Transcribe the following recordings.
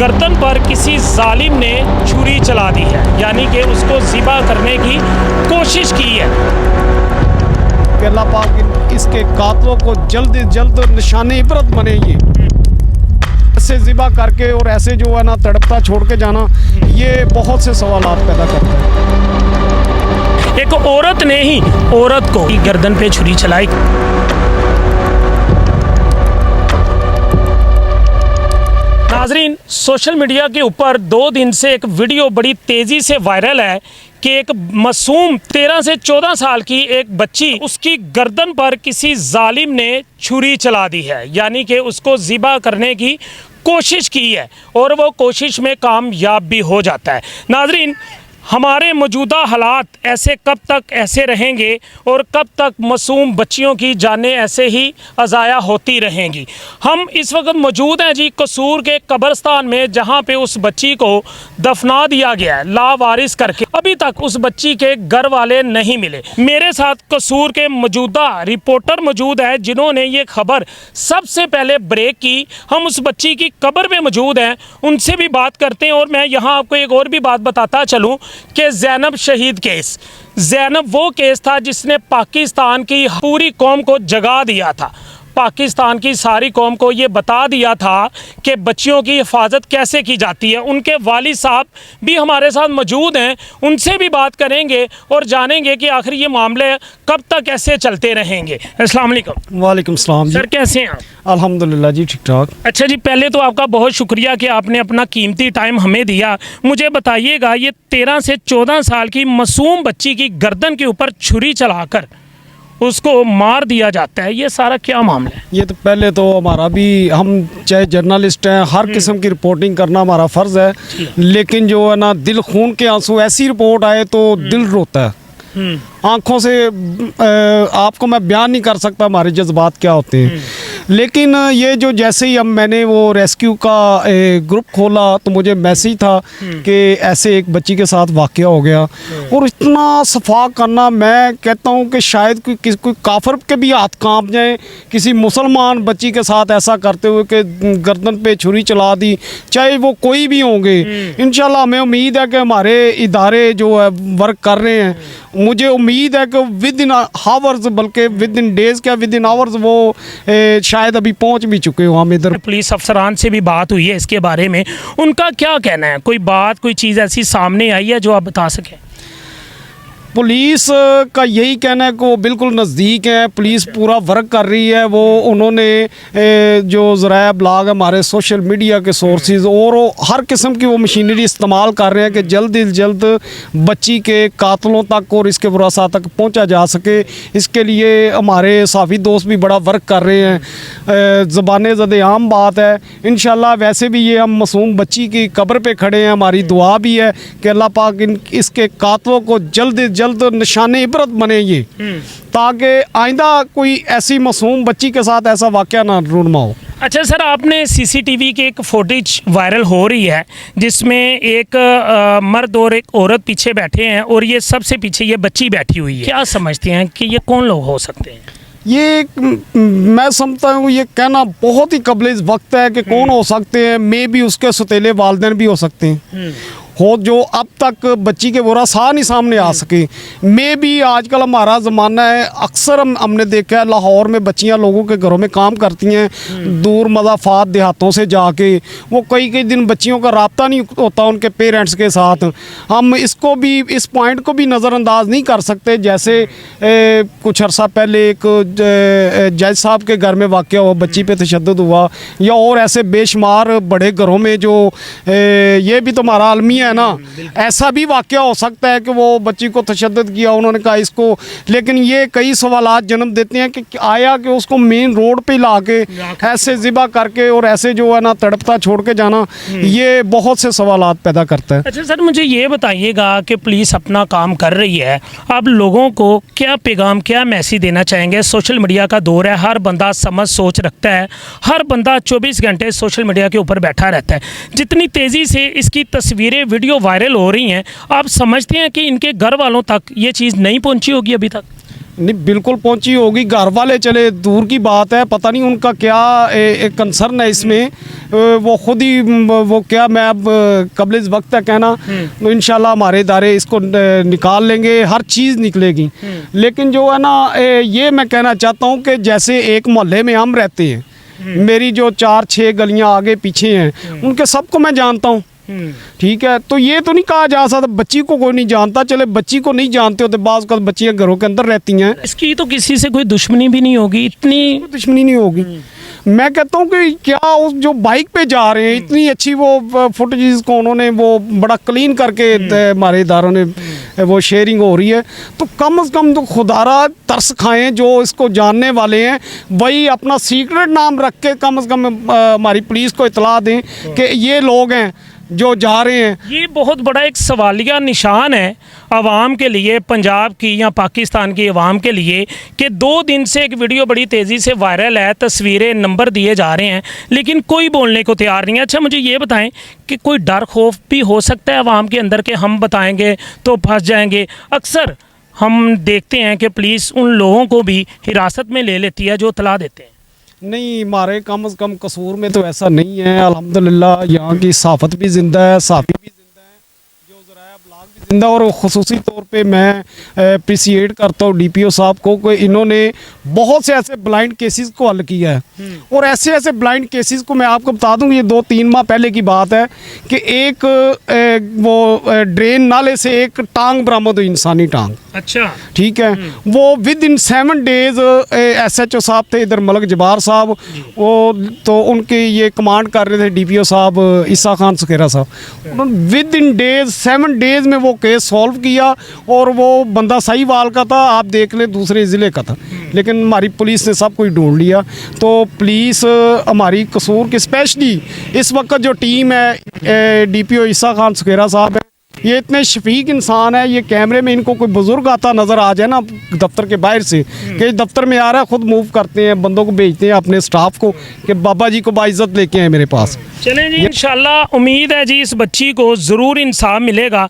गर्दन पर किसी जालिम ने छुरी चला दी है, यानी कि उसको ज़िबा करने की कोशिश की है। कि अल्लाह पाक इसके कातलों को जल्द से जल्द निशाने इबरत बने। ये ऐसे ज़िबा करके और ऐसे जो है ना तड़पता छोड़ के जाना, ये बहुत से सवालात पैदा करता है। एक औरत ने ही औरत को गर्दन पे छुरी चलाई। नाजरीन, सोशल मीडिया के ऊपर 2 दिन से एक वीडियो बड़ी तेज़ी से वायरल है कि एक मासूम 13 से 14 साल की एक बच्ची, उसकी गर्दन पर किसी जालिम ने छुरी चला दी है, यानी कि उसको ज़िबा करने की कोशिश की है और वो कोशिश में कामयाब भी हो जाता है। नाजरीन, हमारे मौजूदा हालात ऐसे कब तक ऐसे रहेंगे और कब तक मासूम बच्चियों की जानें ऐसे ही अज़ाया होती रहेंगी। हम इस वक्त मौजूद हैं जी कसूर के कब्रिस्तान में, जहां पे उस बच्ची को दफना दिया गया है लावारिस करके। अभी तक उस बच्ची के घर वाले नहीं मिले। मेरे साथ कसूर के मौजूदा रिपोर्टर मौजूद है जिन्होंने ये खबर सबसे पहले ब्रेक की। हम उस बच्ची की कब्र में मौजूद हैं, उनसे भी बात करते हैं। और मैं यहाँ आपको एक और भी बात बताता चलूँ कि ज़ैनब शहीद केस, ज़ैनब वो केस था जिसने पाकिस्तान की पूरी कौम को जगा दिया था। पाकिस्तान की सारी कौम को ये बता दिया था कि बच्चियों की हिफाजत कैसे की जाती है। उनके वालिद साहब भी हमारे साथ मौजूद हैं, उनसे भी बात करेंगे और जानेंगे कि आखिर ये मामले कब तक ऐसे चलते रहेंगे। अस्सलाम वालेकुम। वालेकुम सलाम जी। सर, कैसे हैं आप? अल्हम्दुलिल्लाह जी, ठीक ठाक। अच्छा जी, पहले तो आपका बहुत शुक्रिया कि आपने अपना कीमती टाइम हमें दिया। मुझे बताइएगा, ये 13 से 14 साल की मासूम बच्ची की गर्दन के ऊपर छुरी चलाकर उसको मार दिया जाता है, ये सारा क्या मामला है? ये तो पहले तो हमारा भी, हम चाहे जर्नलिस्ट हैं, हर किस्म की रिपोर्टिंग करना हमारा फ़र्ज़ है, लेकिन जो है ना दिल खून के आंसू, ऐसी रिपोर्ट आए तो दिल रोता है। आँखों से आपको मैं बयान नहीं कर सकता हमारे जज्बात क्या होते हैं। लेकिन ये जो जैसे ही मैंने वो रेस्क्यू का ग्रुप खोला तो मुझे मैसेज था कि ऐसे एक बच्ची के साथ वाक़या हो गया। और इतना सफा करना, मैं कहता हूँ कि शायद कोई काफिर के भी हाथ कांप जाए किसी मुसलमान बच्ची के साथ ऐसा करते हुए कि गर्दन पे छुरी चला दी, चाहे वो कोई भी होंगे। इंशाल्लाह हमें उम्मीद है कि हमारे इदारे जो है वर्क कर रहे हैं। मुझे उम्मीद है कि विद इन हावर्स, बल्कि विद इन डेज़ क्या, विद इन आवर्स वो शायद अभी पहुंच भी चुके हो। हम इधर पुलिस अफसरान से भी बात हुई है इसके बारे में, उनका क्या कहना है? कोई बात, कोई चीज़ ऐसी सामने आई है जो आप बता सकें? पुलिस का यही कहना है कि वो बिल्कुल नज़दीक है, पुलिस पूरा वर्क कर रही है। वो उन्होंने जो ज़राए ब्लाग हमारे सोशल मीडिया के सोर्सेज और हर किस्म की वो मशीनरी इस्तेमाल कर रहे हैं कि जल्द से जल्द बच्ची के कातलों तक और इसके वरासा तक पहुंचा जा सके। इसके लिए हमारे साफ़ी दोस्त भी बड़ा वर्क कर रहे हैं। ज़बान ज़द आम बात है। इंशाल्लाह वैसे भी ये हम मासूम बच्ची की कब्र पे खड़े हैं, हमारी दुआ भी है कि अल्लाह पाक इसके कातलों को जल्द निशाने इबरत बने ये, ताकि आइंदा कोई ऐसी मासूम बच्ची के साथ ऐसा वाक़या ना रूनमा हो। अच्छा सर, आपने सीसीटीवी की एक फुटेज वायरल हो रही है जिसमें एक मर्द और एक औरत पीछे बैठे हैं और ये सबसे पीछे ये बच्ची बैठी हुई है। क्या समझते हैं कि ये कौन लोग हो सकते हैं? ये मैं समझता हूँ ये कहना बहुत ही कबले वक्त है कि कौन हो सकते हैं। मे भी उसके सौतेले वालिदैन भी हो सकते हैं हो, जो अब तक बच्ची के वरासा नहीं सामने आ सके। मे भी आजकल हमारा ज़माना है, अक्सर हमने देखा है लाहौर में बच्चियां लोगों के घरों में काम करती हैं, दूर मज़ाफ़ात देहातों से जाके। वो कई दिन बच्चियों का राब्ता नहीं होता उनके पेरेंट्स के साथ। हम इसको भी, इस पॉइंट को भी नज़रअंदाज नहीं कर सकते। जैसे कुछ अर्सा पहले एक जज साहब के घर में वाक़या हुआ, बच्ची पे तशद्दुद हुआ, या और ऐसे बेशुमार बड़े घरों में जो ये भी तो हमारा आलमी है ना, ऐसा भी वाक़या हो सकता है कि वो बच्ची को तशद्दुद किया उन्होंने कहा इसको। लेकिन ये कई सवालात जन्म देते हैं कि आया कि उसको मेन रोड पे ला के ऐसे ज़िबा करके और ऐसे जो है ना तड़पता छोड़ के जाना, ये बहुत से सवालात पैदा करता है। अच्छा सर, मुझे ये बताइएगा कि पुलिस अपना काम कर रही है, आप लोगों को क्या पैगाम, क्या मैसेज देना चाहेंगे? सोशल मीडिया का दौर है, हर बंदा समझ सोच रखता है, हर बंदा 24 घंटे सोशल मीडिया के ऊपर बैठा रहता है। जितनी तेज़ी से इसकी तस्वीरें, वीडियो वायरल हो रही हैं, आप समझते हैं कि इनके घर वालों तक ये चीज़ नहीं पहुंची होगी अभी तक? नहीं बिल्कुल पहुंची होगी, घर वाले चले दूर की बात है, पता नहीं उनका क्या एक कंसर्न है इसमें। वो खुद ही वो क्या, मैं अब कबल वक्त है कहना, तो इंशाल्लाह हमारे इदारे इसको निकाल लेंगे, हर चीज़ निकलेगी। लेकिन जो है ना, ये मैं कहना चाहता हूँ कि जैसे एक मोहल्ले में हम रहते हैं, मेरी जो 4-6 गलियाँ आगे पीछे हैं उनके सबको मैं जानता हूँ, ठीक है। तो ये तो नहीं कहा जा सकता बच्ची को कोई नहीं जानता, चले बच्ची को नहीं जानते होते, बाज़ का बच्चियाँ घरों के अंदर रहती हैं, इसकी तो किसी से कोई दुश्मनी भी नहीं होगी, इतनी दुश्मनी नहीं होगी। मैं कहता हूँ कि क्या उस जो बाइक पे जा रहे हैं, इतनी अच्छी वो फुटेज को उन्होंने वो बड़ा क्लीन करके हमारे इदारों ने वो शेयरिंग हो रही है, तो कम से कम तो खुदारा तरस खाएं, जो इसको जानने वाले हैं वही अपना सीक्रेट नाम रख के कम से कम हमारी पुलिस को इतला दें कि ये लोग हैं जो जा रहे हैं। ये बहुत बड़ा एक सवालिया निशान है आवाम के लिए, पंजाब की या पाकिस्तान की आवाम के लिए, कि 2 दिन से एक वीडियो बड़ी तेज़ी से वायरल है, तस्वीरें, नंबर दिए जा रहे हैं, लेकिन कोई बोलने को तैयार नहीं है। अच्छा मुझे ये बताएं कि कोई डर खौफ भी हो सकता है आवाम के अंदर कि हम बताएंगे तो फंस जाएंगे? अक्सर हम देखते हैं कि पुलिस उन लोगों को भी हिरासत में ले लेती है जो इतला देते हैं। नहीं, हमारे कम से कम कसूर में तो ऐसा नहीं है, अल्हम्दुलिल्लाह। यहाँ की सहाफ़त भी ज़िंदा है, साफ़ी भी ज़िंदा है, जो ज़राया ब्लॉग भी ज़िंदा। और ख़ुसूसी तौर पे मैं अप्रिसिएट करता हूँ DPO साहब को कि इन्होंने बहुत से ऐसे ब्लाइंड केसेस को हल किया है। और ऐसे ऐसे ब्लाइंड केसेस को मैं आपको बता दूँ, ये 2-3 माह पहले की बात है कि एक वो ड्रेन नाले से एक टांग बरामद हुई, इंसानी टांग। अच्छा, ठीक है। वो विद इन 7 डेज SHO साहब थे इधर, मलक जबार साहब, वो तो उनके ये कमांड कर रहे थे DPO साहब ईसा खान सुखेरा साहब, उन्होंने विद इन डेज 7 डेज में वो केस सॉल्व किया। और वो बंदा साहिवाल का था, आप देख लें, दूसरे ज़िले का था, लेकिन हमारी पुलिस ने सब कुछ ढूंढ लिया। तो पुलिस हमारी कसूर की, स्पेशली इस वक्त जो टीम है DPO ईसा खान सुखेरा साहब है, ये इतने शफीक इंसान है, ये कैमरे में इनको कोई बुजुर्ग आता नज़र आ जाए ना दफ्तर के बाहर से, कि दफ्तर में आ रहा है, खुद मूव करते हैं, बंदों को भेजते हैं अपने स्टाफ को कि बाबा जी को बाइज्जत लेके आए मेरे पास। चलें जी, इंशाल्लाह उम्मीद है जी इस बच्ची को ज़रूर इंसाफ मिलेगा।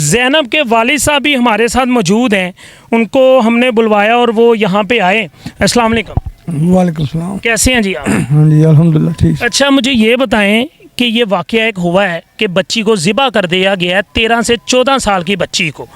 ज़ैनब के वालिद साहब भी हमारे साथ मौजूद हैं, उनको हमने बुलवाया और वो यहाँ पे आए। अस्सलाम वालेकुम। वालेकुम सलाम। कैसे हैं जी आप? हाँ जी अल्हम्दुलिल्लाह ठीक। अच्छा मुझे ये बताएं कि ये वाक़या एक हुआ है कि बच्ची को ज़िबा कर दिया गया है, 13 से 14 साल की बच्ची को,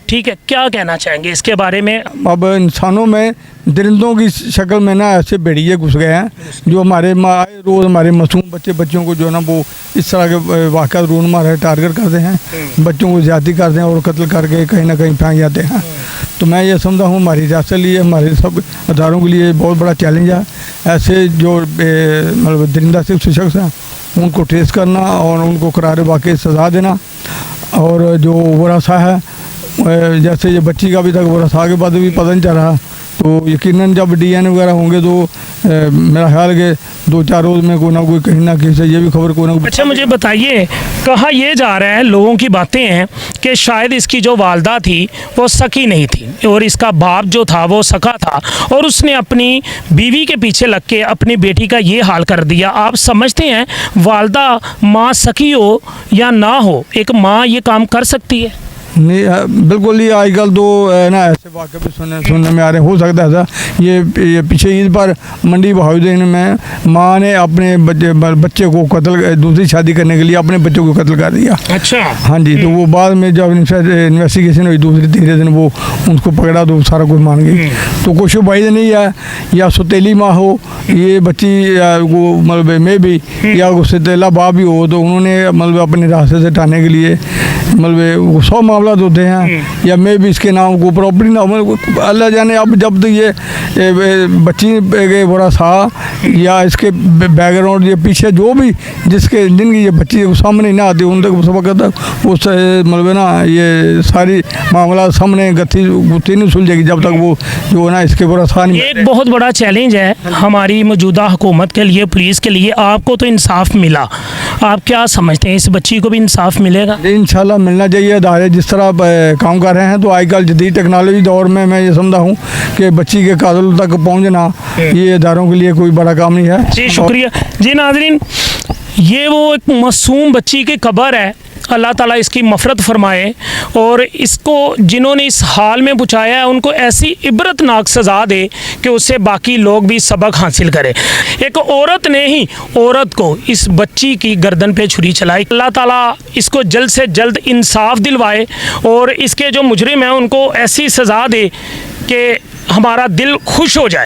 ठीक है, क्या कहना चाहेंगे इसके बारे में? अब इंसानों में दरिंदों की शक्ल में ना ऐसे भेड़िए घुस गए हैं, जो हमारे रोज़ हमारे मासूम बच्चों को जो है ना वो इस तरह के वाक़या रोज़ हमारे टारगेट करते हैं, बच्चों को ज़्यादती करते हैं और कत्ल करके कहीं ना कहीं फेंक जाते हैं। तो मैं ये समझता हूँ हमारी रियासत के लिए, हमारे सब अदारों के लिए बहुत बड़ा चैलेंज है। ऐसे जो मतलब दरिंदा सिर्फ शख्स हैं उनको ट्रेस करना और उनको करार वाक़ई सज़ा देना। और जो वरासा है, जैसे ये बच्ची का अभी तक वरासा के बाद भी पता नहीं चल रहा, तो यकीनन जब DNA वगैरह होंगे तो मेरा ख्याल है कि 2-4 रोज़ में कोई ना कोई कहीं ना कहीं से ये भी खबर कोई ना कोई। अच्छा मुझे बताइए, कहा यह जा रहा है, लोगों की बातें हैं कि शायद इसकी जो वालदा थी वो सकी नहीं थी और इसका बाप जो था वो सका था, और उसने अपनी बीवी के पीछे लग के अपनी बेटी का ये हाल कर दिया। आप समझते हैं वालदा माँ सकी हो या ना हो, एक माँ ये काम कर सकती है? नहीं बिल्कुल ही आजकल तो ना ऐसे वाक़े भी सुनने में आ रहे हैं। हो सकता है ऐसा, ये पीछे ईद पर मंडी बहाउद्दीन में माँ ने अपने बच्चे को कत्ल, दूसरी शादी करने के लिए अपने बच्चों को कत्ल कर दिया। अच्छा हाँ जी। तो वो बाद में जब इन्वेस्टिगेशन हुई दूसरे तीसरे दिन वो उनको पकड़ा तो सारा कुछ मान गई। तो कुछ वाइज नहीं है, या सुतेली माँ हो ये बच्ची को मतलब में भी, या सुतेला बाप भी हो, तो उन्होंने मतलब अपने रास्ते से हटाने के लिए मतलब 100 मामला होते हैं, या मैं भी इसके नाम को प्रॉपर्टी ना मतलब अल्लाह जाने। अब जब तक ये बच्ची के बड़ा सा या इसके बैकग्राउंड ये पीछे जो भी जिसके जिनकी ये बच्ची सामने ना आती उन तक उस वक्त तक उस मतलब ना ये सारी मामला सामने गुत्थी नहीं सुलझेगी जब तक वो जो ना इसके बड़ा सा नहीं। एक बहुत बड़ा चैलेंज है हमारी मौजूदा हुकूमत के लिए, पुलिस के लिए। आपको तो इंसाफ मिला, आप क्या समझते हैं इस बच्ची को भी इंसाफ मिलेगा? इंशाल्लाह मिलना चाहिए। अदारे जिस तरह काम कर रहे हैं, तो आजकल जदीद टेक्नोलॉजी दौर में मैं ये समझता हूँ कि बच्ची के कातिल तक पहुँचना ये अदारों के लिए कोई बड़ा काम नहीं है। जी शुक्रिया। जी नाज़रीन, ये वो एक मासूम बच्ची की खबर है, अल्लाह ताला इसकी मफ़रत फरमाए और इसको जिन्होंने इस हाल में पहुँचाया है उनको ऐसी इबरतनाक सज़ा दे कि उससे बाकी लोग भी सबक हासिल करें। एक औरत ने ही औरत को, इस बच्ची की गर्दन पे छुरी चलाई। अल्लाह ताला इसको जल्द से जल्द इंसाफ दिलवाए और इसके जो मुजरिम हैं उनको ऐसी सज़ा दे कि हमारा दिल खुश हो जाए।